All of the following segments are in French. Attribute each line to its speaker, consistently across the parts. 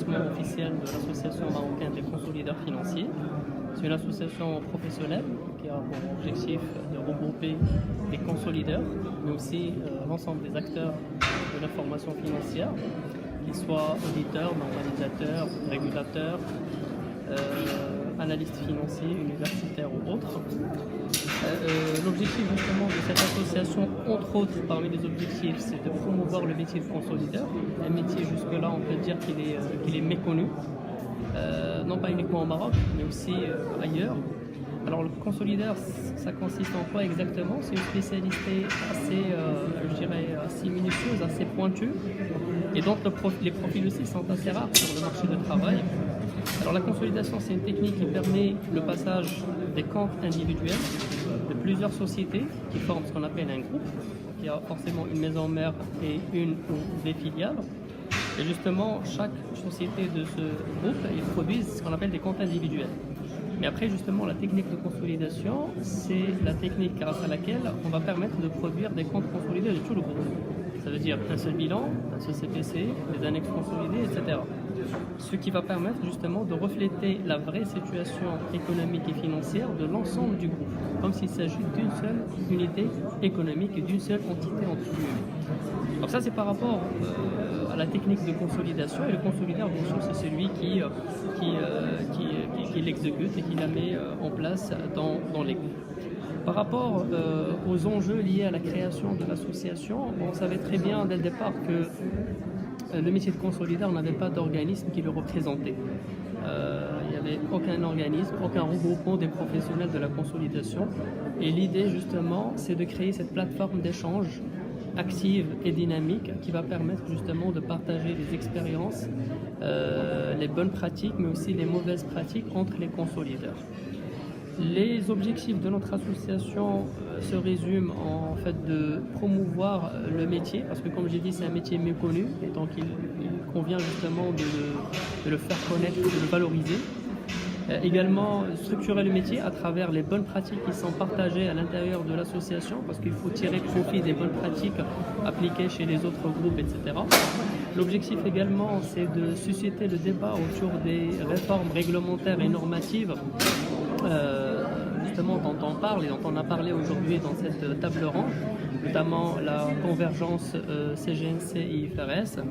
Speaker 1: lancement officiel de l'Association marocaine des consolideurs financiers. C'est une association professionnelle qui a pour objectif de regrouper des consolideurs, mais aussi l'ensemble des acteurs de l'information financière, qu'ils soient auditeurs, normalisateurs, régulateurs, analystes financiers, universitaires ou autres. L'objectif justement de cette association, entre autres parmi les objectifs, c'est de promouvoir le métier de consolideur. Un métier jusque-là, on peut dire qu'il est méconnu, non pas uniquement au Maroc, mais aussi ailleurs. Alors le consolideur, ça consiste en quoi exactement? C'est une spécialité assez, je dirais, assez minutieuse, assez pointue, et donc les profils aussi sont assez rares sur le marché du travail. Alors la consolidation, c'est une technique qui permet le passage des comptes individuels de plusieurs sociétés qui forment ce qu'on appelle un groupe. Il y a forcément une maison mère et une ou des filiales. Et justement, chaque société de ce groupe, ils produisent ce qu'on appelle des comptes individuels. Mais après, justement, la technique de consolidation, c'est la technique grâce à laquelle on va permettre de produire des comptes consolidés de tout le groupe. Ça veut dire un seul bilan, un seul CPC, des annexes consolidées, etc. Ce qui va permettre justement de refléter la vraie situation économique et financière de l'ensemble du groupe, comme s'il s'agit d'une seule unité économique et d'une seule entité entre guillemets. Donc ça, c'est par rapport à la technique de consolidation, et le consolideur, bien sûr, c'est celui qui l'exécute et qui la met en place dans les groupes. Par rapport aux enjeux liés à la création de l'association, on savait très bien dès le départ que le métier de consolideur n'avait pas d'organisme qui le représentait. Il n'y avait aucun organisme, aucun regroupement des professionnels de la consolidation. Et l'idée, justement, c'est de créer cette plateforme d'échange active et dynamique qui va permettre justement de partager les expériences, les bonnes pratiques, mais aussi les mauvaises pratiques entre les consolideurs. Les objectifs de notre association se résument en fait de promouvoir le métier, parce que comme j'ai dit, c'est un métier méconnu, et donc il convient justement de le faire connaître, de le valoriser. Également structurer le métier à travers les bonnes pratiques qui sont partagées à l'intérieur de l'association, parce qu'il faut tirer profit des bonnes pratiques appliquées chez les autres groupes, etc. L'objectif également, c'est de susciter le débat autour des réformes réglementaires et normatives justement dont on parle et dont on a parlé aujourd'hui dans cette table ronde, notamment la convergence CGNC-IFRS,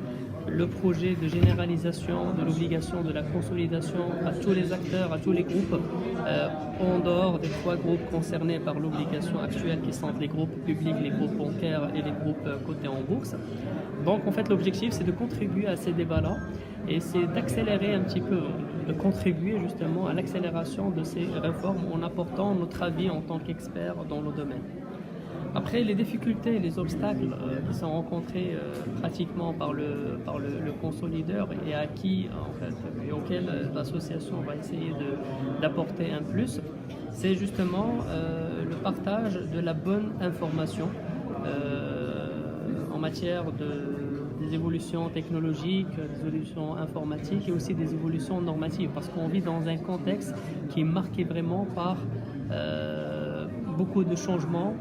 Speaker 1: le projet de généralisation de l'obligation de la consolidation à tous les acteurs, à tous les groupes, en dehors des trois groupes concernés par l'obligation actuelle qui sont les groupes publics, les groupes bancaires et les groupes cotés en bourse. Donc en fait l'objectif, c'est de contribuer à ces débats-là et c'est d'accélérer un petit peu, de contribuer justement à l'accélération de ces réformes en apportant notre avis en tant qu'experts dans le domaine. Après, les difficultés, les obstacles qui sont rencontrés pratiquement par le consolideur et à qui, en fait, et auquel l'association va essayer d'apporter un plus, c'est justement le partage de la bonne information en matière des évolutions technologiques, des évolutions informatiques et aussi des évolutions normatives, parce qu'on vit dans un contexte qui est marqué vraiment par beaucoup de changements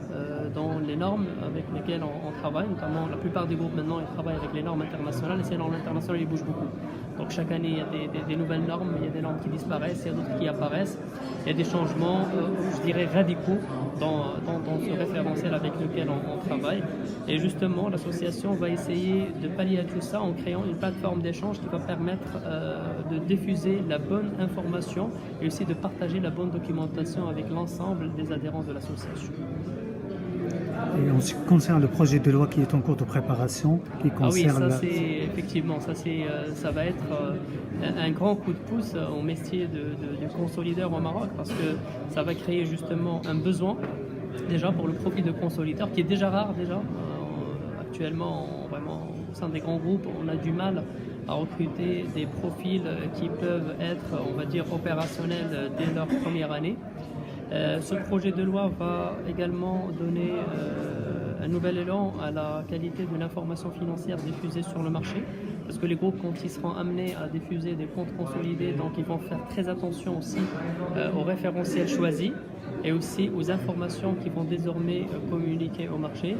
Speaker 1: dans les normes avec lesquelles on travaille, notamment la plupart des groupes maintenant ils travaillent avec les normes internationales et ces normes internationales ils bougent beaucoup. Donc chaque année il y a des nouvelles normes, il y a des normes qui disparaissent, il y a d'autres qui apparaissent, il y a des changements, je dirais radicaux dans ce référentiel avec lequel on travaille. Et justement l'association va essayer de pallier à tout ça en créant une plateforme d'échange qui va permettre de diffuser la bonne information et aussi de partager la bonne documentation avec l'ensemble des adhérents de l'association.
Speaker 2: Et en ce qui concerne le projet de loi qui est en cours de préparation, qui concerne...
Speaker 1: Ah oui, ça va être un grand coup de pouce au métier de consolideur au Maroc, parce que ça va créer justement un besoin déjà pour le profil de consolideur qui est déjà rare déjà. Actuellement, vraiment, au sein des grands groupes, on a du mal à recruter des profils qui peuvent être, on va dire, opérationnels dès leur première année. Ce projet de loi va également donner un nouvel élan à la qualité de l'information financière diffusée sur le marché, parce que les groupes, quand ils seront amenés à diffuser des comptes consolidés, donc ils vont faire très attention aussi aux référentiels choisis et aussi aux informations qui vont désormais communiquer au marché.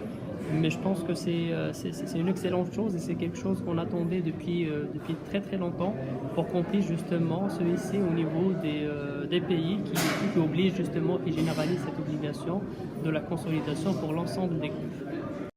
Speaker 1: Mais je pense que c'est une excellente chose et c'est quelque chose qu'on attendait depuis très très longtemps pour qu'on puisse justement se hisser au niveau des pays qui obligent justement, qui généralisent cette obligation de la consolidation pour l'ensemble des groupes.